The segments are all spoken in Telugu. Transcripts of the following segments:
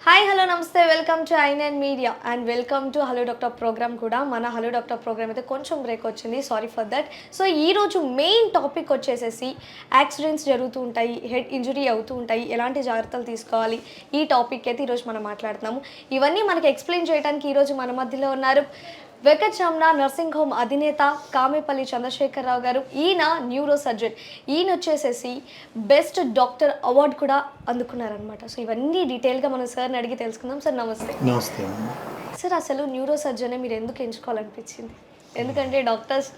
హాయ్ హలో నమస్తే welcome to I9 media and welcome to hello doctor program కూడా. మన హలో డాక్టర్ ప్రోగ్రామ్ అయితే కొంచెం బ్రేక్ వచ్చింది, సారీ ఫర్ దట్. సో ఈరోజు మెయిన్ టాపిక్ వచ్చేసేసి యాక్సిడెంట్స్ జరుగుతూ ఉంటాయి, హెడ్ ఇంజరీ అవుతూ ఉంటాయి, ఎలాంటి జాగ్రత్తలు తీసుకోవాలి, ఈ టాపిక్ అయితే ఈరోజు మనం మాట్లాడుతున్నాము. ఇవన్నీ మనకి ఎక్స్ప్లెయిన్ చేయడానికి ఈరోజు మన మధ్యలో ఉన్నారు వెంకటరమణ నర్సింగ్ హోమ్ అధినేత కామేపల్లి చంద్రశేఖరరావు గారు. ఈయన న్యూరో సర్జన్. ఈయన వచ్చేసేసి బెస్ట్ డాక్టర్ అవార్డు కూడా అందుకున్నారనమాట. సో ఇవన్నీ డీటెయిల్గా మనం సార్ని అడిగి తెలుసుకుందాం. సార్ నమస్తే. నమస్తే. సార్ అసలు న్యూరో సర్జనే మీరు ఎందుకు ఎంచుకోవాలనిపించింది? ఎందుకంటే డాక్టర్స్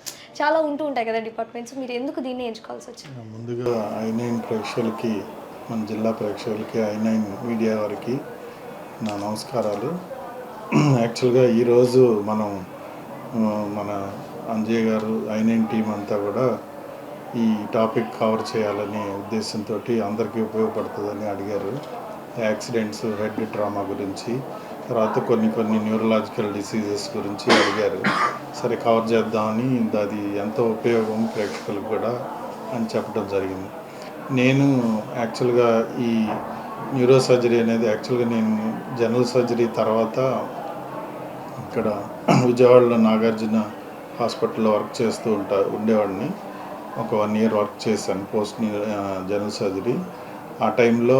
చాలా ఉంటూ ఉంటాయి కదా డిపార్ట్మెంట్స్, మీరు ఎందుకు దీన్ని ఎంచుకోవాల్సి వచ్చింది? ముందుగా ఐ9 ప్రేక్షకులకి, మన జిల్లా ప్రేక్షకులకి, ఐ9 మీడియా వారికి నా నమస్కారాలు. యాక్చువల్గా ఈరోజు మనం మన అంజయ్ గారు, ఐ9 టీం అంతా కూడా ఈ టాపిక్ కవర్ చేయాలనే ఉద్దేశంతో అందరికీ ఉపయోగపడుతుందని అడిగారు. యాక్సిడెంట్స్, హెడ్ ట్రామా గురించి, తర్వాత కొన్ని న్యూరలాజికల్ డిసీజెస్ గురించి అడిగారు. సరే కవర్ చేద్దామని, అది ఎంతో ఉపయోగం ప్రేక్షకులకు కూడా అని చెప్పడం జరిగింది. నేను యాక్చువల్గా ఈ న్యూరో సర్జరీ అనేది నేను జనరల్ సర్జరీ తర్వాత ఇక్కడ విజయవాడలో నాగార్జున హాస్పిటల్లో వర్క్ చేస్తూ ఉండేవాడిని. ఒక 1 ఇయర్ వర్క్ చేశాను పోస్ట్ జనరల్ సర్జరీ. ఆ టైంలో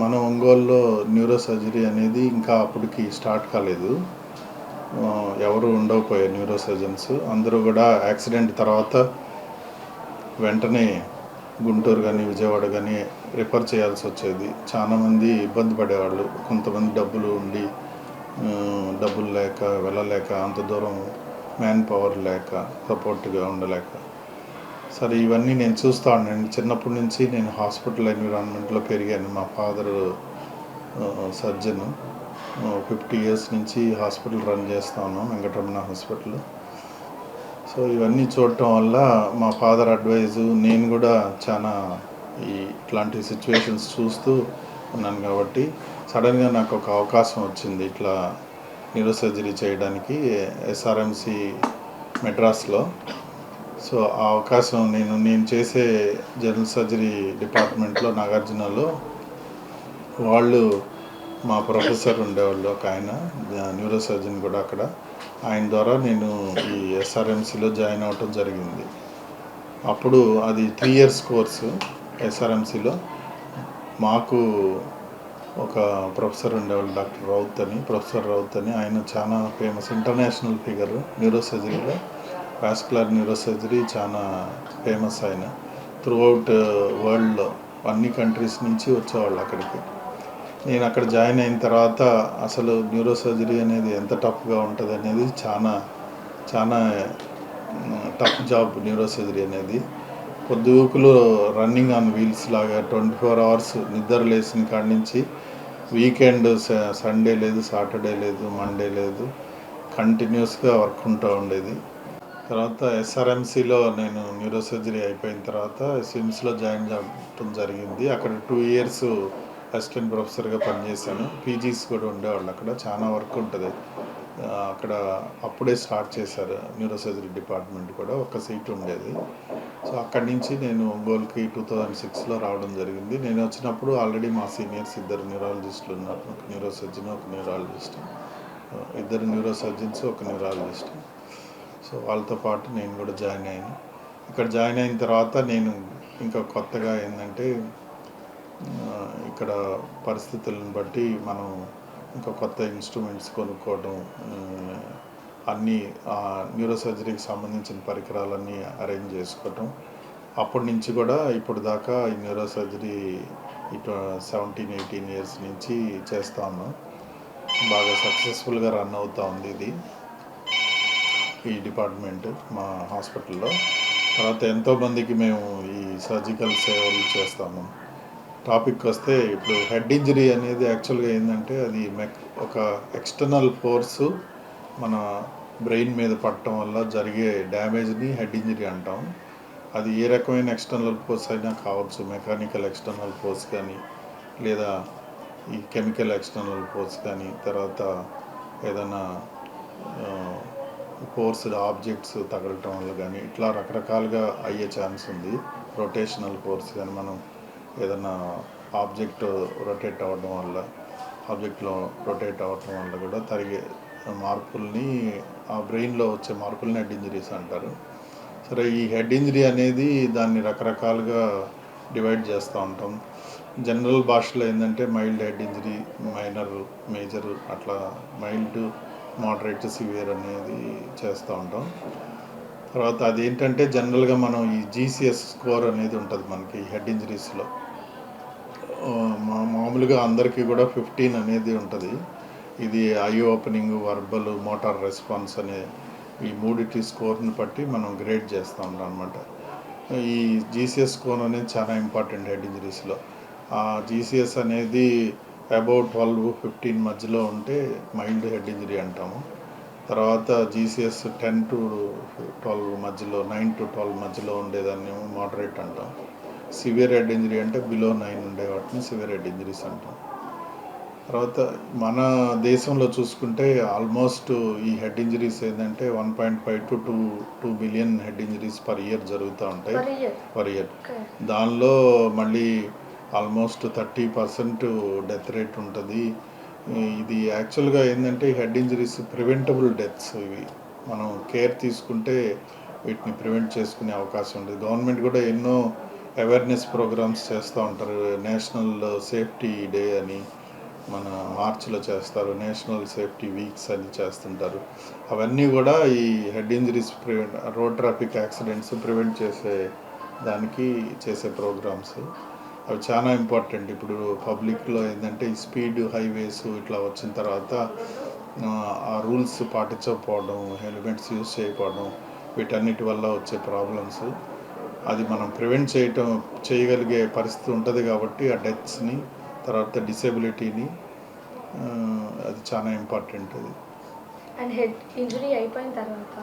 మన ఒంగోలులో న్యూరో సర్జరీ అనేది ఇంకా అప్పటికి స్టార్ట్ కాలేదు. ఎవరు ఉండకపోయారు న్యూరో సర్జన్స్. అందరూ కూడా యాక్సిడెంట్ తర్వాత వెంటనే గుంటూరు కానీ విజయవాడ కానీ రిఫర్ చేయాల్సి వచ్చేది. చాలామంది ఇబ్బంది పడేవాళ్ళు. కొంతమంది డబ్బులు లేక వెళ్ళలేక, అంత దూరం మ్యాన్ పవర్ లేక, సపోర్ట్గా ఉండలేక. సరే ఇవన్నీ నేను చూస్తూ ఉన్నాను. చిన్నప్పటి నుంచి నేను హాస్పిటల్ ఎన్విరాన్మెంట్లో పెరిగాను. మా ఫాదరు సర్జన్. 50 ఇయర్స్ నుంచి హాస్పిటల్ రన్ చేస్తాను, వెంకటరమణ హాస్పిటల్. సో ఇవన్నీ చూడటం వల్ల మా ఫాదర్ అడ్వైజు, నేను కూడా చాలా ఇట్లాంటి సిచ్యువేషన్స్ చూస్తూ ఉన్నాను కాబట్టి సడన్గా నాకు ఒక అవకాశం వచ్చింది ఇట్లా న్యూరో సర్జరీ చేయడానికి ఎస్ఆర్ఎంసి మెడ్రాస్లో. సో ఆ అవకాశం నేను చేసే జనరల్ సర్జరీ డిపార్ట్మెంట్లో నాగార్జునలో వాళ్ళు, మా ప్రొఫెసర్ ఉండేవాళ్ళు ఒక ఆయన, న్యూరో సర్జన్ కూడా అక్కడ, ఆయన ద్వారా నేను ఈ ఎస్ఆర్ఎంసిలో జాయిన్ అవ్వటం జరిగింది. అప్పుడు అది 3 ఇయర్స్ కోర్సు ఎస్ఆర్ఎంసిలో. మాకు ఒక ప్రొఫెసర్ ఉండేవాళ్ళు, ప్రొఫెసర్ రౌత్ అని. ఆయన చాలా ఫేమస్ ఇంటర్నేషనల్ ఫిగర్ న్యూరో సర్జరీలో. వాస్కులర్ న్యూరో సర్జరీ చాలా ఫేమస్ ఆయన. త్రూఅవుట్ వరల్డ్లో అన్ని కంట్రీస్ నుంచి వచ్చేవాళ్ళు అక్కడికి. నేను అక్కడ జాయిన్ అయిన తర్వాత అసలు న్యూరో సర్జరీ అనేది ఎంత టఫ్గా ఉంటుంది అనేది చాలా టఫ్ జాబ్ న్యూరో సర్జరీ అనేది. పొద్దుగుకులు రన్నింగ్ ఆన్ వీల్స్ లాగా 24 అవర్స్ నిద్ర లేచిన కాడి నుంచి వీకెండ్, సండే లేదు, సాటర్డే లేదు, మండే లేదు, కంటిన్యూస్గా వర్క్ ఉంటూ ఉండేది. తర్వాత ఎస్ఆర్ఎంసిలో నేను న్యూరో సర్జరీ అయిపోయిన తర్వాత సిమ్స్లో జాయిన్ అవ్వడం జరిగింది. అక్కడ 2 ఇయర్స్ అసిస్టెంట్ ప్రొఫెసర్గా పనిచేశాను. పీజీస్ కూడా ఉండేవాళ్ళు అక్కడ. చాలా వర్క్ ఉంటుంది అక్కడ. అప్పుడే స్టార్ట్ చేశారు న్యూరో సర్జరీ డిపార్ట్మెంట్ కూడా, ఒక సీట్ ఉండేది. సో అక్కడి నుంచి నేను ఒంగోలుకి 2006లో రావడం జరిగింది. నేను వచ్చినప్పుడు ఆల్రెడీ మా సీనియర్స్ 2 న్యూరాలజిస్టులు ఉన్నారు. ఒక న్యూరో సర్జన్, ఒక న్యూరాలజిస్ట్. 2 న్యూరో సర్జన్స్, ఒక న్యూరాలజిస్ట్. సో వాళ్ళతో పాటు నేను కూడా జాయిన్ అయ్యాను. ఇక్కడ జాయిన్ అయిన తర్వాత నేను ఇంకా కొత్తగా ఏంటంటే, ఇక్కడ పరిస్థితులను బట్టి మనం ఇంకా కొత్త ఇన్స్ట్రుమెంట్స్ కొనుక్కోవడం, అన్నీ న్యూరో సర్జరీకి సంబంధించిన పరికరాలన్నీ అరేంజ్ చేసుకోవటం. అప్పటి నుంచి కూడా ఇప్పుడు దాకా ఈ న్యూరో సర్జరీ 17-18 ఇయర్స్ నుంచి చేస్తా ఉన్నాం. బాగా సక్సెస్ఫుల్గా రన్ అవుతూ ఉంది ఈ డిపార్ట్మెంట్ మా హాస్పిటల్లో. తర్వాత ఎంతోమందికి మేము ఈ సర్జికల్ సేవలు చేస్తాము. టాపిక్ వస్తే, ఇప్పుడు హెడ్ ఇంజరీ అనేది యాక్చువల్గా ఏంటంటే, అది ఒక ఎక్స్టర్నల్ ఫోర్సు మన బ్రెయిన్ మీద పడటం వల్ల జరిగే డ్యామేజ్ని హెడ్ ఇంజరీ అంటాం. అది ఏ రకమైన ఎక్స్టర్నల్ ఫోర్స్ అయినా కావచ్చు. మెకానికల్ ఎక్స్టర్నల్ ఫోర్స్ కానీ, లేదా ఈ కెమికల్ ఎక్స్టర్నల్ ఫోర్స్ కానీ, తర్వాత ఏదైనా ఫోర్స్డ్ ఆబ్జెక్ట్స్ తగలటం వల్ల కానీ, ఇట్లా రకరకాలుగా అయ్యే ఛాన్స్ ఉంది. రొటేషనల్ ఫోర్స్ కానీ, మనం ఏదైనా ఆబ్జెక్ట్ రొటేట్ అవ్వడం వల్ల, ఆబ్జెక్ట్లో రొటేట్ అవ్వటం వల్ల కూడా తరిగే మార్పుల్ని ఆ బ్రెయిన్లో వచ్చే మార్పుల్ని హెడ్ ఇంజరీస్ అంటారు. సరే, ఈ హెడ్ ఇంజరీ అనేది దాన్ని రకరకాలుగా డివైడ్ చేస్తూ ఉంటాం. జనరల్ భాషలో ఏంటంటే mild head injury, minor, major, అట్లా మైల్డ్, మోడరేట్, సివియర్ అనేది చేస్తూ ఉంటాం. తర్వాత అదేంటంటే జనరల్గా మనం ఈ జీసీఎస్ స్కోర్ అనేది ఉంటుంది మనకి హెడ్ ఇంజరీస్లో. మామూలుగా అందరికీ కూడా 15 అనేది ఉంటుంది. ఇది eye opening, verbal, motor response అనే ఈ మూడిటి స్కోర్ని బట్టి మనం గ్రేడ్ చేస్తూ ఉంటాం అనమాట. ఈ జీసీఎస్ స్కోర్ అనేది చాలా ఇంపార్టెంట్ హెడ్ ఇంజరీస్లో. ఆ జీసీఎస్ అనేది అబౌవ్ 12-15 మధ్యలో ఉంటే మైల్డ్ హెడ్ ఇంజరీ అంటాము. తర్వాత జీసీఎస్ 10-12 మధ్యలో, 9-12 మధ్యలో ఉండేదాన్ని మోడరేట్ అంటాం. సివియర్ హెడ్ ఇంజరీ అంటే బిలో 9 ఉండే వాటిని సివియర్ హెడ్ ఇంజరీస్ అంటాం. తర్వాత మన దేశంలో చూసుకుంటే ఆల్మోస్ట్ ఈ హెడ్ ఇంజరీస్ ఏంటంటే 1.5-2 billion head injuries per year జరుగుతూ ఉంటాయి పర్ ఇయర్. దానిలో మళ్ళీ ఆల్మోస్ట్ 30% డెత్ రేట్ ఉంటుంది. ఇది యాక్చువల్గా ఏంటంటే హెడ్ ఇంజరీస్ ప్రివెంటబుల్ డెత్స్. ఇవి మనం కేర్ తీసుకుంటే వీటిని ప్రివెంట్ చేసుకునే అవకాశం ఉంటుంది. గవర్నమెంట్ కూడా ఎన్నో అవేర్నెస్ ప్రోగ్రామ్స్ చేస్తూ ఉంటారు. నేషనల్ సేఫ్టీ డే అని మన మార్చిలో చేస్తారు, నేషనల్ సేఫ్టీ వీక్స్ అని చేస్తుంటారు. అవన్నీ కూడా ఈ head injuries road traffic accidents prevent చేసే దానికి చేసే ప్రోగ్రామ్స్. అవి చాలా ఇంపార్టెంట్. ఇప్పుడు పబ్లిక్లో ఏంటంటే ఈ స్పీడ్ హైవేస్ ఇట్లా వచ్చిన తర్వాత ఆ రూల్స్ పాటించకపోవడం, హెల్మెట్స్ యూజ్ చేయకపోవడం, వీటన్నిటి వల్ల వచ్చే ప్రాబ్లమ్స్ అది మనం ప్రివెంట్ చేయగలిగే పరిస్థితి ఉంటుంది. కాబట్టి ఆ డెత్స్ని, తర్వాత డిసేబిలిటీని, అది చాలా ఇంపార్టెంట్. అది అండ్ హెడ్ ఇంజరీ అయిపోయిన తర్వాత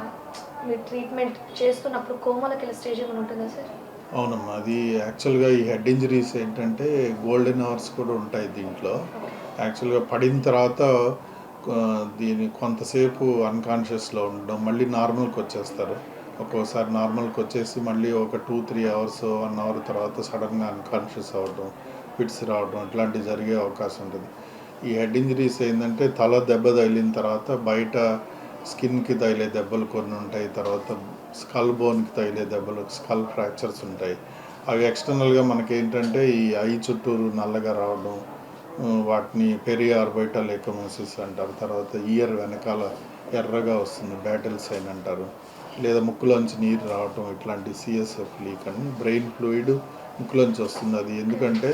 మీరు ట్రీట్మెంట్ చేస్తున్నప్పుడు కోమాలోకి వెళ్ళే స్టేజ్ ఏమైనా ఉంటుందా సార్? అవునమ్మా, అది యాక్చువల్గా ఈ హెడ్ ఇంజరీస్ ఏంటంటే గోల్డెన్ అవర్స్ కూడా ఉంటాయి దీంట్లో. యాక్చువల్గా పడిన తర్వాత దీని కొంతసేపు అన్కాన్షియస్లో ఉండడం, మళ్ళీ నార్మల్కి వచ్చేస్తారు. ఒక్కోసారి నార్మల్కి వచ్చేసి మళ్ళీ ఒక 2-3 అవర్స్, 1 అవర్ తర్వాత సడన్గా అన్కాన్షియస్ అవ్వడం, ఫిట్స్ రావడం, ఇట్లాంటివి జరిగే అవకాశం ఉంటుంది. ఈ హెడ్ ఇంజరీస్ ఏంటంటే తల దెబ్బ తగిలిన తర్వాత బయట స్కిన్కి తగిలే దెబ్బలు కొన్ని ఉంటాయి. తర్వాత స్కల్ బోన్కి తగిలే దెబ్బలు, స్కల్ ఫ్రాక్చర్స్ ఉంటాయి. అవి ఎక్స్టర్నల్గా మనకి ఏంటంటే ఈ ఐ చుట్టూరు నల్లగా రావడం, వాటిని పెరియార్బైటల్ ఎకమోసిస్ అంటారు. తర్వాత ఇయర్ వెనకాల ఎర్రగా వస్తుంది, బ్యాటిల్ సైన్ అంటారు. లేదా ముక్కులోంచి నీరు రావటం, ఇట్లాంటి సిఎస్ఎఫ్ లీక్ అని బ్రెయిన్ ఫ్లూయిడ్ ముక్కులోంచి వస్తుంది. అది ఎందుకంటే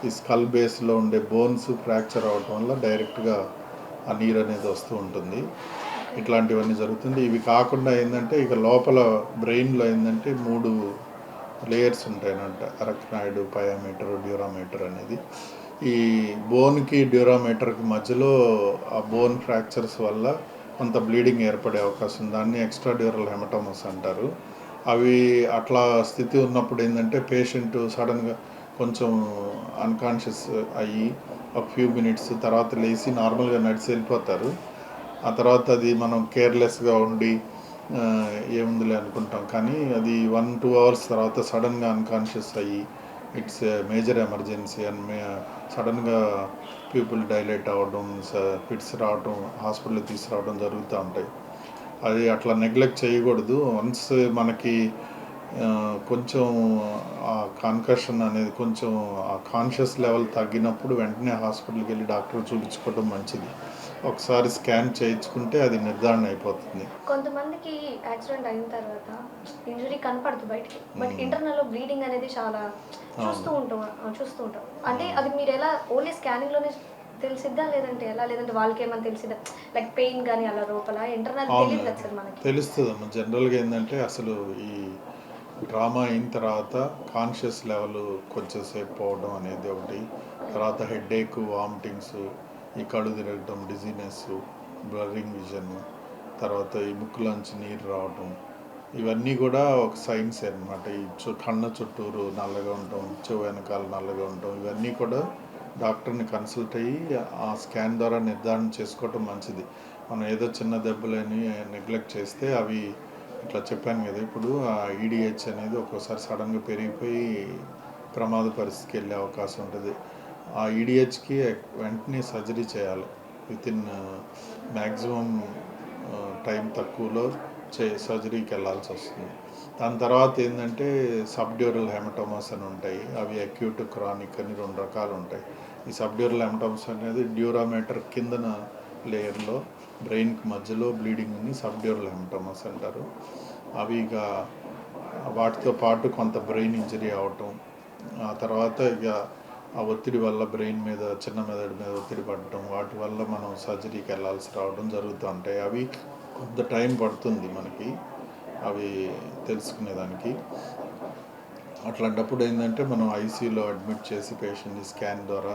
ఈ స్కల్ బేస్లో ఉండే బోన్స్ ఫ్రాక్చర్ అవటం వల్ల డైరెక్ట్గా ఆ నీరు అనేది వస్తూ ఉంటుంది. ఇట్లాంటివన్నీ జరుగుతుంది. ఇవి కాకుండా ఏంటంటే ఇక లోపల బ్రెయిన్లో ఏంటంటే 3 లేయర్స్ ఉంటాయన్నమాట. అరక్నాయిడ్, పయామీటర్, డ్యూరామీటర్ అనేది. ఈ బోన్కి డ్యూరామీటర్కి మధ్యలో ఆ బోన్ ఫ్రాక్చర్స్ వల్ల కొంత బ్లీడింగ్ ఏర్పడే అవకాశం, దాన్ని ఎక్స్ట్రా డ్యూరల్ హెమటోమస్ అంటారు. అవి అట్లా స్థితి ఉన్నప్పుడు ఏంటంటే పేషెంట్ సడన్గా కొంచెం అన్కాన్షియస్ అయ్యి ఒక ఫ్యూ మినిట్స్ తర్వాత లేచి నార్మల్గా నడిచి వెళ్ళిపోతారు. ఆ తర్వాత అది మనం కేర్లెస్గా ఉండి ఏముందిలే అనుకుంటాం. కానీ అది 1-2 అవర్స్ తర్వాత సడన్గా అన్కాన్షియస్ అయ్యి ఇట్స్ మేజర్ ఎమర్జెన్సీ అని సడన్గా పీపుల్ డైలేట్ అవ్వడం, ఫిట్స్ రావడం, హాస్పిటల్కి తీసుకురావడం జరుగుతూ ఉంటాయి. అది అట్లా నెగ్లెక్ట్ చేయకూడదు. వన్స్ మనకి కొంచెం ఆ కన్కషన్ అనేది కొంచెం ఆ కాన్షియస్ లెవెల్ తగ్గినప్పుడు వెంటనే హాస్పిటల్కి వెళ్ళి డాక్టర్ చూపించుకోవడం మంచిది. ఒకసారి స్కాన్ చేయించుకుంటే అది నిర్ధారణ అయిపోతుంది. కొంతమందికి యాక్సిడెంట్ అయిన తర్వాత ఇంజరీ కనపడుతుంది బయటికి, బట్ ఇంటర్నల్లో బ్లీడింగ్ అనేది చాలా చూస్తూ ఉంటాం. అంటే అది మీరు ఎలా ఓన్లీ స్కానింగ్లోనే తెలిసిద్దా, లేదంటే ఎలా, లేదంటే వాళ్ళకి ఏమైనా తెలిసిద్దా, లైక్ పెయిన్ కానీ అలా లోపల ఇంటర్నల్ తెలియదు కదా సార్ మనకి? తెలుస్తుందమ్మా. జనరల్గా ఏంటంటే అసలు ఈ డ్రామా అయిన తర్వాత కాన్షియస్ లెవెల్ కొంచెం సేపు పోవడం అనేది ఒకటి. తర్వాత హెడేక్, వామిటింగ్స్, ఈ కళ్ళు తిరగటం, డిజీనెస్, బ్లరింగ్ విజన్, తర్వాత ఈ ముక్కులోంచి నీరు రావటం, ఇవన్నీ కూడా ఒక సైన్స్ అన్నమాట. ఈ కళ్ళ చుట్టూరు నల్లగా ఉండటం, చెవు వెనకాల నల్లగా ఉండటం, ఇవన్నీ కూడా డాక్టర్ని కన్సల్ట్ అయ్యి ఆ స్కాన్ ద్వారా నిర్ధారణ చేసుకోవటం మంచిది. మనం ఏదో చిన్న దెబ్బలని నెగ్లెక్ట్ చేస్తే అవి ఇట్లా చెప్పాను కదా, ఇప్పుడు ఆ ఈడిహెచ్ అనేది ఒక్కోసారి సడన్గా పెరిగిపోయి ప్రమాద పరిస్థితికి వెళ్ళే అవకాశం ఉంటుంది. ఆ ఈడిహెచ్కి వెంటనే సర్జరీ చేయాలి. వితిన్ మ్యాక్సిమం టైం తక్కువలో సర్జరీకి వెళ్ళాల్సి వస్తుంది. దాని తర్వాత ఏంటంటే సబ్డ్యూరల్ హెమటోమాస్ అని ఉంటాయి. అవి అక్యూట్, క్రానిక్ అని 2 రకాలు ఉంటాయి. ఈ సబ్డ్యూరల్ హెమటోమాస్ అనేది డ్యూరామేటర్ కిందన లేయర్లో బ్రెయిన్కి మధ్యలో బ్లీడింగ్ని సబ్డ్యూరల్ హెమటోమాస్ అంటారు. అవి ఇక వాటితో పాటు కొంత బ్రెయిన్ ఇంజరీ అవటం, ఆ తర్వాత ఇక ఆ ఒత్తిడి వల్ల బ్రెయిన్ మీద, చిన్న మెదడు మీద ఒత్తిడి పడటం, వాటి వల్ల మనం సర్జరీకి వెళ్ళాల్సి రావడం జరుగుతూ ఉంటాయి. అవి కొంత టైం పడుతుంది మనకి అవి తెలుసుకునేదానికి. అట్లాంటప్పుడు ఏంటంటే మనం ఐసీయూలో అడ్మిట్ చేసి పేషెంట్ని స్కాన్ ద్వారా,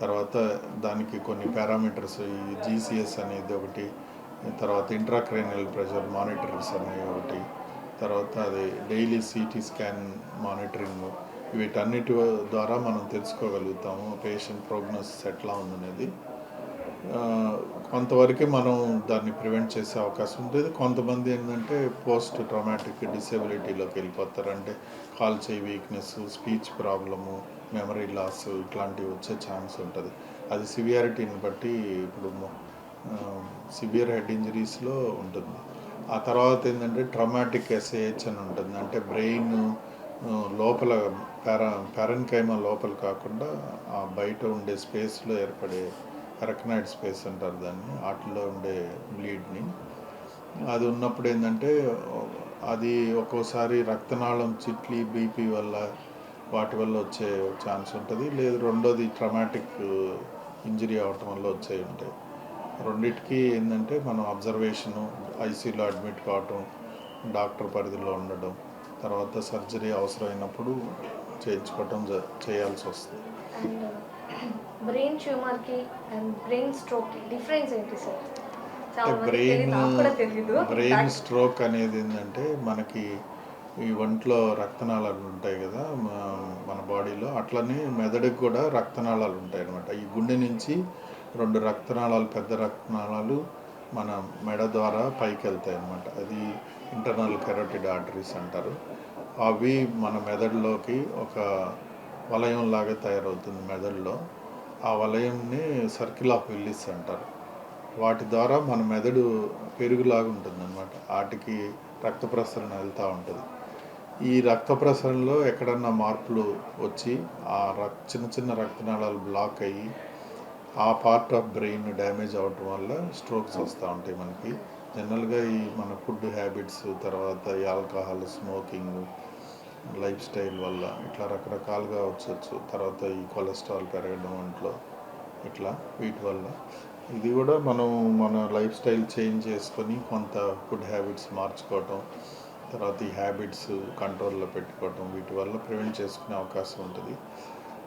తర్వాత దానికి కొన్ని పారామీటర్స్, ఈ జీసీఎస్ అనేది ఒకటి, తర్వాత ఇంట్రాక్రేనియల్ ప్రెషర్ మానిటర్స్ అనేవి ఒకటి, తర్వాత అది డైలీ సిటీ స్కాన్ మానిటరింగ్, వీటన్నిటి ద్వారా మనం తెలుసుకోగలుగుతాము పేషెంట్ ప్రోగ్నోసిస్ ఎట్లా ఉందనేది. కొంతవరకు మనం దాన్ని ప్రివెంట్ చేసే అవకాశం ఉంటుంది. కొంతమంది ఏంటంటే పోస్ట్ ట్రామాటిక్ డిసేబిలిటీలోకి వెళ్ళిపోతారు. అంటే కాల్ చేయి weakness, speech problem, memory loss ఇట్లాంటివి వచ్చే ఛాన్స్ ఉంటుంది. అది సివియారిటీని బట్టి ఇప్పుడు సివియర్ హెడ్ ఇంజరీస్లో ఉంటుంది. ఆ తర్వాత ఏంటంటే ట్రామాటిక్ ఎస్ఏహెచ్ అని ఉంటుంది. అంటే బ్రెయిన్ లోపల పారెన్కైమా లోపల కాకుండా ఆ బయట ఉండే స్పేస్లో ఏర్పడే అరకనాయిడ్ స్పేస్ అంటారు దాన్ని, వాటిలో ఉండే బ్లీడ్ని. అది ఉన్నప్పుడు ఏంటంటే అది ఒక్కోసారి రక్తనాళం చిట్లి బీపీ వల్ల, వాటి వల్ల వచ్చే ఛాన్స్ ఉంటుంది. లేదు రెండోది ట్రామాటిక్ ఇంజరీ అవటం వల్ల వచ్చే ఉంటాయి. రెండిటికి ఏంటంటే మనం అబ్జర్వేషను, ఐసీయూలో అడ్మిట్ కావటం, డాక్టర్ పరిధిలో ఉండడం, తర్వాత సర్జరీ అవసరమైనప్పుడు చేయించుకోవటం చేయాల్సి వస్తుంది. అండ్ బ్రెయిన్ ట్యూమర్కి అండ్ బ్రెయిన్ స్ట్రోక్కి డిఫరెన్స్ ఏంటి సార్? బ్రెయిన్ స్ట్రోక్ అనేది ఏంటంటే మనకి ఈ ఒంట్లో రక్తనాళాలు ఉంటాయి కదా మన బాడీలో, అట్లనే మెదడుకి కూడా రక్తనాళాలు ఉంటాయి అన్నమాట. ఈ గుండె నుంచి 2 రక్తనాళాలు, పెద్ద రక్తనాళాలు మన మెడ ద్వారా పైకి వెళ్తాయి అన్నమాట. అది ఇంటర్నల్ కెరోటిడ్ ఆర్టరీస్ అంటారు. అవి మన మెదడులోకి ఒక వలయం లాగా తయారవుతుంది మెదడులో. ఆ వలయంని సర్కిల్ ఆఫ్ విల్లిస్ అంటారు. వాటి ద్వారా మన మెదడు పెరుగులాగా ఉంటుంది అన్నమాట. వాటికి రక్త ప్రసరణ వెళ్తూ ఉంటుంది. ఈ రక్త ప్రసరణలో ఎక్కడన్నా మార్పులు వచ్చి ఆ చిన్న చిన్న రక్తనాళాలు బ్లాక్ అయ్యి ఆ పార్ట్ ఆఫ్ బ్రెయిన్ డ్యామేజ్ అవ్వటం వల్ల స్ట్రోక్స్ వస్తూ ఉంటాయి మనకి. జనరల్గా ఈ మన ఫుడ్ హ్యాబిట్స్, తర్వాత ఈ ఆల్కహాల్, స్మోకింగ్, లైఫ్ స్టైల్ వల్ల ఇట్లా రకరకాలుగా వచ్చవచ్చు. తర్వాత ఈ కొలెస్ట్రాల్ పెరగడం ఒంట్లో, ఇట్లా వీటి వల్ల. ఇది కూడా మనం మన లైఫ్ స్టైల్ చేంజ్ చేసుకొని కొంత ఫుడ్ హ్యాబిట్స్ మార్చుకోవటం, తర్వాత ఈ హ్యాబిట్స్ కంట్రోల్లో పెట్టుకోవటం, వీటి వల్ల ప్రివెంట్ చేసుకునే అవకాశం ఉంటుంది.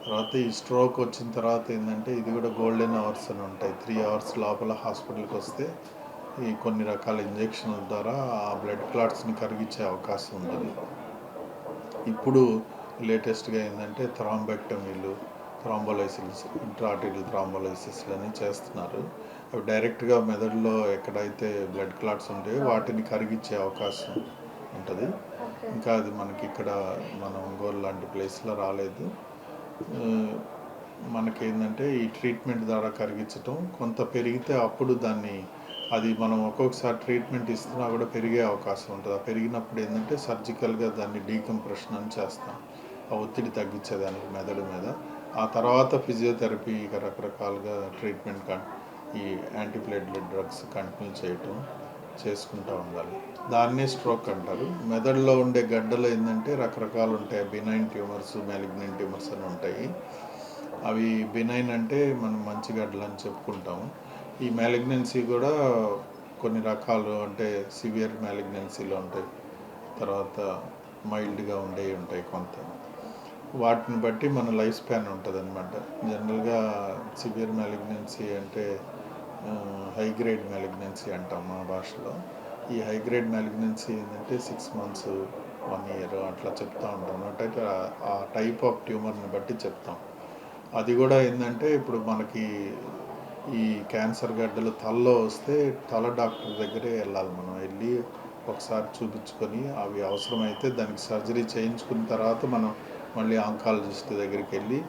తర్వాత ఈ స్ట్రోక్ వచ్చిన తర్వాత ఏంటంటే ఇది కూడా గోల్డెన్ అవర్స్ అని ఉంటాయి. 3 అవర్స్ లోపల హాస్పిటల్కి వస్తే ఈ కొన్ని రకాల ఇంజెక్షన్ల ద్వారా ఆ బ్లడ్ క్లాట్స్ని కరిగించే అవకాశం ఉంటుంది. ఇప్పుడు లేటెస్ట్గా ఏంటంటే థ్రాంబెక్టమీలు, థ్రాంబోలైసిస్, ఇంట్రాఆర్టరీయల్ థ్రాంబోలైసిస్లు అని చేస్తున్నారు. అవి డైరెక్ట్గా మెదడులో ఎక్కడైతే బ్లడ్ క్లాట్స్ ఉంటాయో వాటిని కరిగించే అవకాశం ఉంటుంది. ఇంకా అది మనకి ఇక్కడ మన ఒంగోలు లాంటి ప్లేస్లో రాలేదు. మనకేంటంటే ఈ ట్రీట్మెంట్ ద్వారా కరిగించటం కొంత పెరిగితే అప్పుడు దాన్ని అది మనం ఒక్కొక్కసారి ట్రీట్మెంట్ ఇస్తున్నా కూడా పెరిగే అవకాశం ఉంటుంది. ఆ పెరిగినప్పుడు ఏంటంటే సర్జికల్గా దాన్ని డీకంప్రెషన్ అని చేస్తాం, ఆ ఒత్తిడి తగ్గించేదానికి మెదడు మీద. ఆ తర్వాత ఫిజియోథెరపీ ఇక రకరకాలుగా ట్రీట్మెంట్ ఈ యాంటీప్లేట్లెట్ డ్రగ్స్ కంటిన్యూ చేయటం చేసుకుంటూ ఉండాలి. దాన్నే స్ట్రోక్ అంటారు. మెదడులో ఉండే గడ్డలు ఏంటంటే రకరకాలు ఉంటాయి. బినైన్ ట్యూమర్స్, మ్యాలిగ్నెంట్ ట్యూమర్స్ అని ఉంటాయి. అవి బినైన్ అంటే మనం మంచి గడ్డలు అని చెప్పుకుంటాము. ఈ మ్యాలిగ్నెన్సీ కూడా కొన్ని రకాలు, అంటే సివియర్ మ్యాలిగ్నెన్సీలో ఉంటాయి, తర్వాత మైల్డ్గా ఉండేవి ఉంటాయి కొంత. వాటిని బట్టి మన లైఫ్ స్పాన్ ఉంటుంది అనమాట. జనరల్గా సివియర్ మ్యాలిగ్నెన్సీ అంటే హై గ్రేడ్ మ్యాలిగ్నెన్సీ అంటాం మా భాషలో. ఈ హై గ్రేడ్ మ్యాలిగ్నెన్సీ ఏంటంటే 6 months, 1 year అట్లా చెప్తూ ఉంటాం. అంటే ఆ టైప్ ఆఫ్ ట్యూమర్ని బట్టి చెప్తాం. అది కూడా ఏంటంటే ఇప్పుడు మనకి ఈ క్యాన్సర్ గడ్డలు తలలో వస్తే తల డాక్టర్ దగ్గరే వెళ్ళాలి. మనం వెళ్ళి ఒకసారి చూపించుకొని అవి అవసరమైతే దానికి సర్జరీ చేయించుకున్న తర్వాత మనం మళ్ళీ ఆంకాలజిస్ట్ దగ్గరికి వెళ్ళి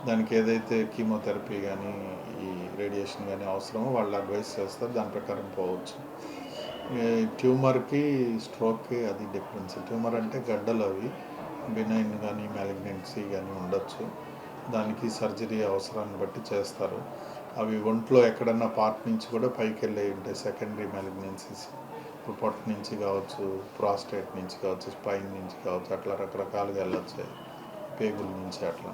దానికి ఏదైతే కీమోథెరపీ కానీ ఈ రేడియేషన్ కానీ అవసరమో వాళ్ళు అడ్వైస్ చేస్తారు, దాని ప్రకారం పోవచ్చు. ఈ ట్యూమర్కి స్ట్రోక్కి అది డిఫరెన్స్. ట్యూమర్ అంటే గడ్డలు అవి బినైన్ కానీ మ్యాలిగ్నెన్సీ కానీ ఉండొచ్చు, దానికి సర్జరీ అవసరాన్ని బట్టి చేస్తారు. అవి ఒంట్లో ఎక్కడన్నా పార్ట్ నుంచి కూడా పైకి వెళ్ళి ఉంటాయి, సెకండరీ మ్యాలిగ్నెన్సీస్. ఇప్పుడు పొట్ట నుంచి కావచ్చు, ప్రాస్టేట్ నుంచి కావచ్చు, స్పైన్ నుంచి కావచ్చు, అట్లా రకరకాలుగా వెళ్ళొచ్చు, పేగుల నుంచి అట్లా.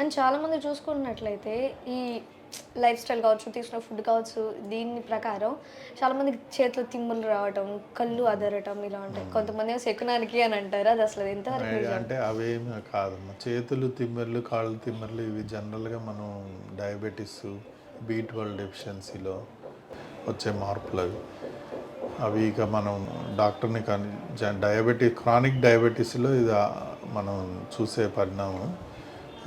అండ్ చాలామంది చూసుకున్నట్లయితే ఈ లైఫ్ స్టైల్ కావచ్చు, తీసుకున్న ఫుడ్ కావచ్చు, దీని ప్రకారం చాలామంది చేతిలో తిమ్ములు రావటం, కళ్ళు అదరటం ఇలా ఉంటాయి. కొంతమంది శకునానికి అని అంటారు, అది అసలు ఎంతవరకు నిజం? అంటే అవేమి కాదమ్మా. చేతులు తిమ్మెర్లు, కాళ్ళు తిమ్మెర్లు ఇవి జనరల్గా మనం డయాబెటీస్, B12 డెఫిషియన్సీలో వచ్చే మార్పులు అవి ఇక మనం డాక్టర్ని కానీ క్రానిక్ డయాబెటీస్లో ఇది మనం చూసే పరిణామం.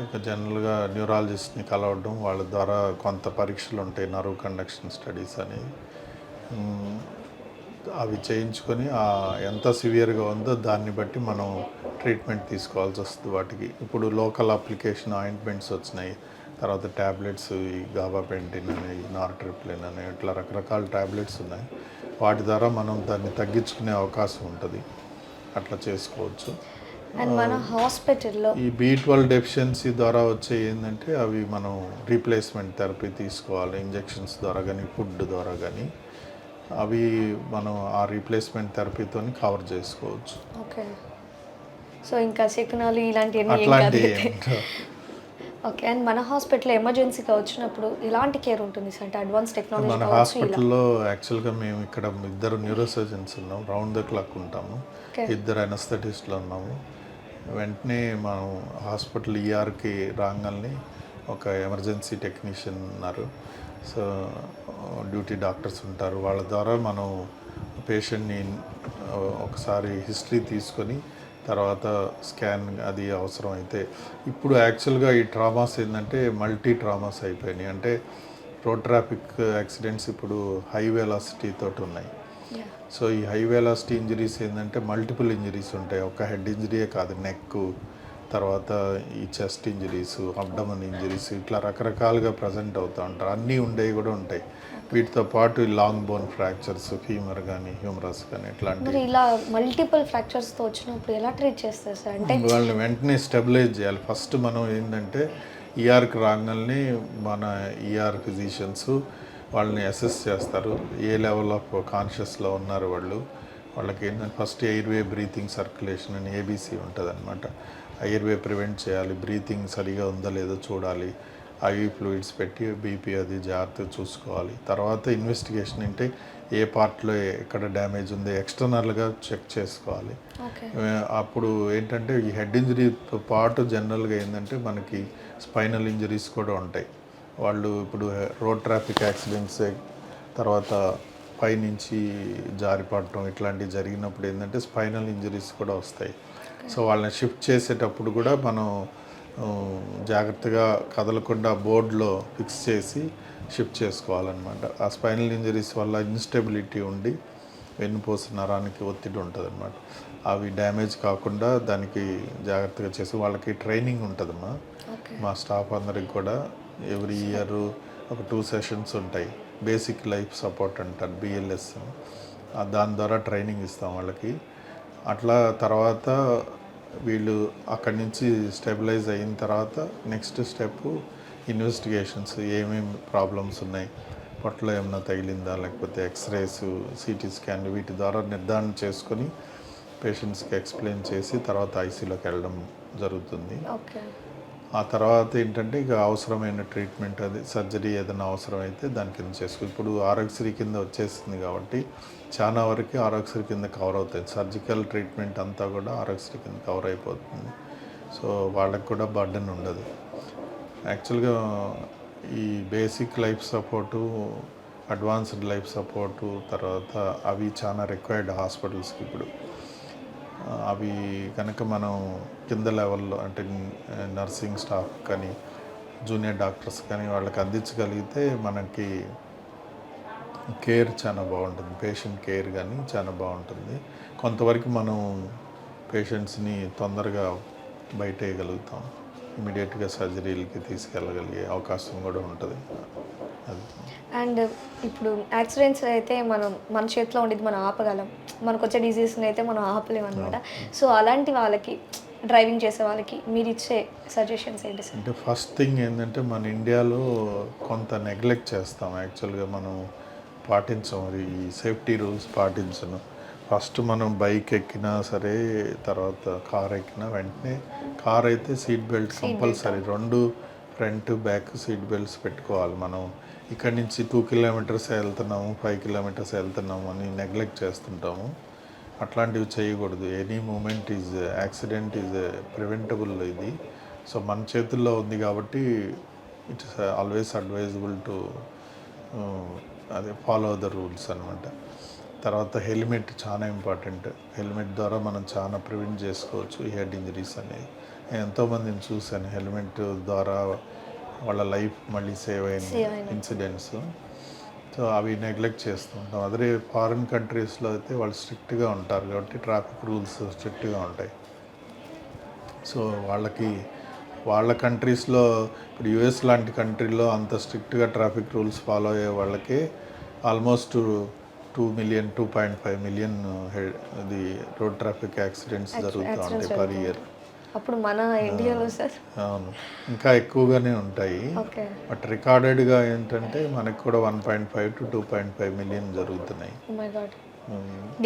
ఇక జనరల్గా న్యూరాలజిస్ట్ని కలవడం, వాళ్ళ ద్వారా కొంత పరీక్షలు ఉంటాయి, నర్వ్ కండక్షన్ స్టడీస్ అనేవి, అవి చేయించుకొని ఎంత సివియర్గా ఉందో దాన్ని బట్టి మనం ట్రీట్మెంట్ తీసుకోవాల్సి వస్తుంది వాటికి. ఇప్పుడు లోకల్ అప్లికేషన్ ఆయింట్మెంట్స్ వచ్చినాయి, తర్వాత ట్యాబ్లెట్స్, ఈ గాబాపెంటిన్ అని, నార్ట్రిప్లిన్ అని, ఇట్లా రకరకాల ట్యాబ్లెట్స్ ఉన్నాయి. వాటి ద్వారా మనం దాన్ని తగ్గించుకునే అవకాశం ఉంటుంది, అట్లా చేసుకోవచ్చు. అండ్ మన హాస్పిటల్లో ఈ B12 డెఫిషియన్సీ ద్వారా వచ్చే ఏంటంటే అవి మనం రీప్లేస్మెంట్ థెరపీ తీసుకోవాలి, ఇంజెక్షన్స్ ద్వారా కానీ ఫుడ్ ద్వారా కానీ. అవి మనం ఆ రీప్లేస్మెంట్ థెరపీతో కవర్ చేసుకోవచ్చు. ఓకే, సో ఇంకా శకునాలు ఇలాంటివన్నీ అట్లాంటి ఓకే. అండ్ మన హాస్పిటల్లో ఎమర్జెన్సీగా వచ్చినప్పుడు ఎలాంటి కేర్ ఉంటుంది సార్? అంటే అడ్వాన్స్ టెక్నాలజీ మన హాస్పిటల్లో యాక్చువల్గా మేము ఇక్కడ 2 న్యూరోసర్జన్స్ ఉన్నాం, రౌండ్ ద క్లాక్ ఉంటాము, 2 అనస్థెటిస్టులు ఉన్నాము. వెంటనే మనం హాస్పిటల్ ఈఆర్కి రాగానే ఒక ఎమర్జెన్సీ టెక్నీషియన్ ఉన్నారు, సో డ్యూటీ డాక్టర్స్ ఉంటారు. వాళ్ళ ద్వారా మనం పేషెంట్ని ఒకసారి హిస్టరీ తీసుకొని తర్వాత స్కాన్ అది అవసరం అయితే. ఇప్పుడు యాక్చువల్గా ఈ ట్రామాస్ ఏంటంటే మల్టీ ట్రామాస్ అయిపోయినాయి. అంటే రోడ్ ట్రాఫిక్ యాక్సిడెంట్స్ ఇప్పుడు హై వెలాసిటీ తోటి ఉన్నాయి. సో ఈ హై వెలాసిటీ ఇంజరీస్ ఏంటంటే మల్టిపుల్ ఇంజరీస్ ఉంటాయి, ఒక హెడ్ ఇంజరీయే కాదు, నెక్, తర్వాత ఈ చెస్ట్ ఇంజరీస్, అబ్డమన్ ఇంజరీస్, ఇట్లా రకరకాలుగా ప్రజెంట్ అవుతూ ఉంటారు. అన్నీ ఉండేవి కూడా ఉంటాయి. వీటితో పాటు లాంగ్ బోన్ ఫ్రాక్చర్స్, ఫీమర్ కానీ హ్యూమరస్ కానీ ఇట్లాంటి. మరి ఇలా మల్టిపుల్ ఫ్రాక్చర్స్తో వచ్చినప్పుడు ఎలా ట్రీట్ చేస్తారు సార్? అంటే వాళ్ళని వెంటనే స్టెబిలైజ్ చేయాలి. ఫస్ట్ మనం ఏంటంటే ఈఆర్కి రాగానే మన ఈఆర్ ఫిజిషియన్స్ వాళ్ళని అసెస్ చేస్తారు, ఏ లెవెల్ ఆఫ్ కాన్షియస్లో ఉన్నారు వాళ్ళు. వాళ్ళకి ఏంటంటే ఫస్ట్ ఎయిర్వే బ్రీతింగ్ సర్క్యులేషన్ అని ఏబీసీ ఉంటుంది అనమాట. ఎయిర్వే ప్రివెంట్ చేయాలి, బ్రీతింగ్ సరిగా ఉందో లేదో చూడాలి, ఐవి ఫ్లూయిడ్స్ పెట్టి బీపీ అది జాగ్రత్తగా చూసుకోవాలి. తర్వాత ఇన్వెస్టిగేషన్ అంటే ఏ పార్ట్లో ఎక్కడ డ్యామేజ్ ఉంది ఎక్స్టర్నల్గా చెక్ చేసుకోవాలి. అప్పుడు ఏంటంటే ఈ హెడ్ ఇంజరీతో పాటు జనరల్గా ఏంటంటే మనకి స్పైనల్ ఇంజరీస్ కూడా ఉంటాయి. వాళ్ళు ఇప్పుడు రోడ్ ట్రాఫిక్ యాక్సిడెంట్స్, తర్వాత పైనుంచి జారిపడటం ఇట్లాంటివి జరిగినప్పుడు ఏంటంటే స్పైనల్ ఇంజరీస్ కూడా వస్తాయి. సో వాళ్ళని షిఫ్ట్ చేసేటప్పుడు కూడా మనం జాగ్రత్తగా కదలకుండా బోర్డులో ఫిక్స్ చేసి షిఫ్ట్ చేసుకోవాలన్నమాట. ఆ స్పైనల్ ఇంజరీస్ వల్ల ఇన్స్టెబిలిటీ ఉండి వెన్నుపూస నరానికి ఒత్తిడి ఉంటుంది అనమాట. అవి డ్యామేజ్ కాకుండా దానికి జాగ్రత్తగా చేసి వాళ్ళకి ట్రైనింగ్ ఉంటుందమ్మా. మా స్టాఫ్ అందరికి కూడా ఎవ్రీ ఇయర్ ఒక 2 సెషన్స్ ఉంటాయి, బేసిక్ లైఫ్ సపోర్ట్ అంటారు, BLS. దాని ద్వారా ట్రైనింగ్ ఇస్తాం వాళ్ళకి. అట్లా తర్వాత వీళ్ళు అక్కడి నుంచి స్టెబిలైజ్ అయిన తర్వాత నెక్స్ట్ స్టెప్ ఇన్వెస్టిగేషన్స్, ఏమేమి ప్రాబ్లమ్స్ ఉన్నాయి, పొట్టలో ఏమైనా తగిలిందా, లేకపోతే ఎక్స్రేస్, సిటీ స్కాన్లు, వీటి ద్వారా నిర్ధారణ చేసుకొని పేషెంట్స్కి ఎక్స్ప్లెయిన్ చేసి తర్వాత ఐసీలోకి వెళ్ళడం జరుగుతుంది. ఆ తర్వాత ఏంటంటే ఇక అవసరమైన ట్రీట్మెంట్, అది సర్జరీ ఏదైనా అవసరమైతే దాని కింద చేసుకో. ఇప్పుడు ఆరోగ్యశ్రీ కింద వచ్చేసింది కాబట్టి చాలా వరకు ఆరోగ్యశ్రీ కింద కవర్ అవుతాయి. సర్జికల్ ట్రీట్మెంట్ అంతా కూడా ఆరోగ్యశ్రీ కింద కవర్ అయిపోతుంది. సో వాళ్ళకి కూడా బర్డెన్ ఉండదు. యాక్చువల్గా ఈ basic life support, advanced life support, తర్వాత అవి చాలా రిక్వైర్డ్ హాస్పిటల్స్కి ఇప్పుడు. అవి కనుక మనం కింద లెవెల్లో అంటే నర్సింగ్ స్టాఫ్ కానీ జూనియర్ డాక్టర్స్ కానీ వాళ్ళకి అందించగలిగితే మనకి కేర్ చాలా బాగుంటుంది, పేషెంట్ కేర్ కానీ చాలా బాగుంటుంది. కొంతవరకు మనం పేషెంట్స్ని తొందరగా బయట వేయగలుగుతాం. ఇమీడియట్గా సర్జరీలకి తీసుకెళ్ళగలిగే అవకాశం కూడా ఉంటుంది. అది అండ్ ఇప్పుడు యాక్సిడెంట్స్ అయితే మన చేతిలో ఉండేది మనం ఆపగలం, మనకు వచ్చే డిజీస్ని అయితే మనం ఆపలేము అనమాట. సో అలాంటి వాళ్ళకి, డ్రైవింగ్ చేసే వాళ్ళకి మీరు ఇచ్చే సజెషన్స్ ఏంటి సార్? అంటే ఫస్ట్ థింగ్ ఏంటంటే మన ఇండియాలో కొంత నెగ్లెక్ట్ చేస్తాం. యాక్చువల్గా మనం పాటించం, ఈ సేఫ్టీ రూల్స్ పాటించను. ఫస్ట్ మనం బైక్ ఎక్కినా సరే, తర్వాత కార్ ఎక్కినా వెంటనే, కార్ అయితే seat belt compulsory, 2 front back seat belts పెట్టుకోవాలి. మనం ఇక్కడి నుంచి 2 కిలోమీటర్స్ వెళ్తున్నాము, 5 కిలోమీటర్స్ వెళ్తున్నాము అని నెగ్లెక్ట్ చేస్తుంటాము. అట్లాంటివి చేయకూడదు. Any moment is accident is preventable ఇది. సో మన చేతుల్లో ఉంది కాబట్టి ఇట్స్ ఆల్వేస్ అడ్వైజబుల్ టు అదే ఫాలో ద రూల్స్ అనమాట. తర్వాత హెల్మెట్ చాలా ఇంపార్టెంట్. హెల్మెట్ ద్వారా మనం చాలా ప్రివెంట్ చేసుకోవచ్చు ఈ హెడ్ ఇంజరీస్ అనేవి. నేను ఎంతోమందిని చూశాను హెల్మెట్ ద్వారా వాళ్ళ లైఫ్ మళ్ళీ సేవ్ అయిన ఇన్సిడెంట్స్. సో అవి నెగ్లెక్ట్ చేస్తుంటాం. అదే ఫారిన్ కంట్రీస్లో అయితే వాళ్ళు స్ట్రిక్ట్గా ఉంటారు కాబట్టి ట్రాఫిక్ రూల్స్ స్ట్రిక్ట్గా ఉంటాయి. సో వాళ్ళ కంట్రీస్లో, ఇప్పుడు యుఎస్ లాంటి కంట్రీలో అంత స్ట్రిక్ట్గా ట్రాఫిక్ రూల్స్ ఫాలో అయ్యే వాళ్ళకి ఆల్మోస్ట్ 2 మిలియన్ 2.5 మిలియన్ ఇది రోడ్ ట్రాఫిక్ యాక్సిడెంట్స్ జరుగుతూ ఉంటాయి పర్ ఇయర్. అప్పుడు మన ఇండియాలో సార్? అవును, ఇంకా ఎక్కువగానే ఉంటాయి. ఓకే. బట్ రికార్డెడ్గా ఏంటంటే మనకు కూడా 1.5 to 2.5 మిలియన్ జరుగుతున్నాయి. Oh my God.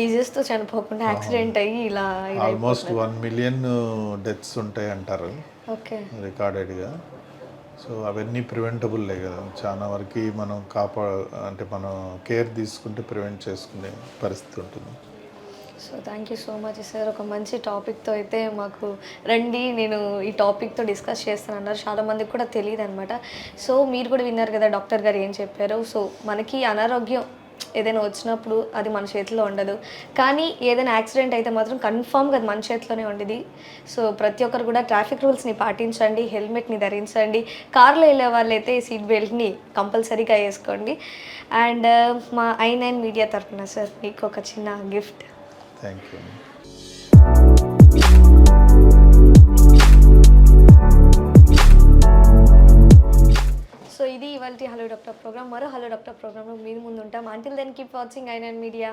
డిజీస్తో చనిపోకుండా యాక్సిడెంట్ అయ్యి ఇలా ఆల్మోస్ట్ 1 మిలియన్ డెత్స్ ఉంటాయి అంటారు ఓకే రికార్డెడ్గా. సో అవన్నీ ప్రివెంటబుల్లే కదా. చాలా వరకు మనం అంటే మనం కేర్ తీసుకుంటే ప్రివెంట్ చేసుకునే పరిస్థితి ఉంటుంది. So thank you so much sir. ఒక మంచి టాపిక్తో అయితే మాకు రండి, నేను ఈ టాపిక్తో డిస్కస్ చేస్తాను అన్నారు. చాలామందికి కూడా తెలియదు అనమాట. సో మీరు కూడా విన్నారు కదా డాక్టర్ గారు ఏం చెప్పారు. సో మనకి అనారోగ్యం ఏదైనా వచ్చినప్పుడు అది మన చేతిలో ఉండదు, కానీ ఏదైనా యాక్సిడెంట్ అయితే మాత్రం కన్ఫామ్గా అది మన చేతిలోనే ఉండేది. సో ప్రతి ఒక్కరు కూడా ట్రాఫిక్ రూల్స్ని పాటించండి, హెల్మెట్ని ధరించండి, కార్లో వెళ్ళే వాళ్ళైతే సీట్ బెల్ట్ని కంపల్సరీగా వేసుకోండి. అండ్ మా i9 మీడియా తరఫున సార్ మీకు ఒక చిన్న గిఫ్ట్. Thank you. సో ఇది ఇవాల్టి హలో డాక్టర్ ప్రోగ్రామ్. మరో హలో డాక్టర్ ప్రోగ్రామ్లో మీ ముందు ఉంటాం. Until then keep watching i9 media.